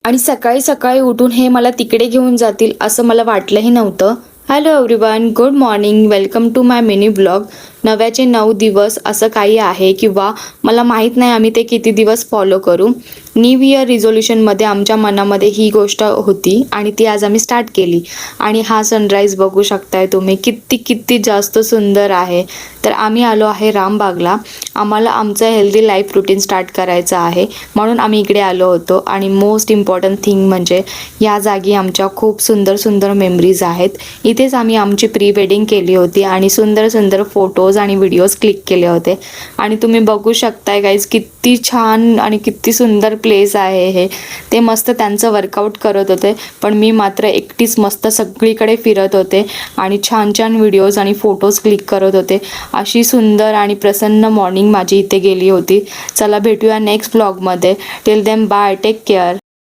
आणि सकाळी सकाळी उठून हे मला तिकडे घेऊन जातील असं मला वाटलंही नव्हतं. Hello everyone, good morning, welcome to my mini blog. नव्याचे 9 दिवस असं काही आहे किंवा मला माहीत नाही आम्ही ते किती दिवस फॉलो करू. न्यू इयर रिझोल्युशनमध्ये आमच्या मनामध्ये ही गोष्ट होती आणि ती आज आम्ही स्टार्ट केली. आणि हा सनराईज बघू शकताय तुम्ही, किती किती जास्त सुंदर आहे. तर आम्ही आलो आहे रामबागला. आम्हाला आमचं हेल्दी लाईफ रुटीन स्टार्ट करायचं आहे म्हणून आम्ही इकडे आलो होतो. आणि मोस्ट इम्पॉर्टंट थिंग म्हणजे या जागी आमच्या खूप सुंदर सुंदर मेमरीज आहेत. इथेच आम्ही आमची प्री वेडिंग केली होती आणि सुंदर सुंदर फोटोज आणि व्हिडिओज क्लिक केले होते. आणि तुम्ही बघू शकताय गाईज, किती छान आणि किती सुंदर प्लेस आहे हे. ते मस्त त्यांचं वर्कआउट करत होते, पण मी मात्र एकटीच मस्त सगळीकडे फिरत होते आणि छान छान व्हिडिओज आणि फोटोज क्लिक करत होते. अशी सुंदर आणि प्रसन्न मॉर्निंग माझी इथे गेली होती. चला भेटूया नेक्स्ट ब्लॉगमध्ये. Till then bye, take care.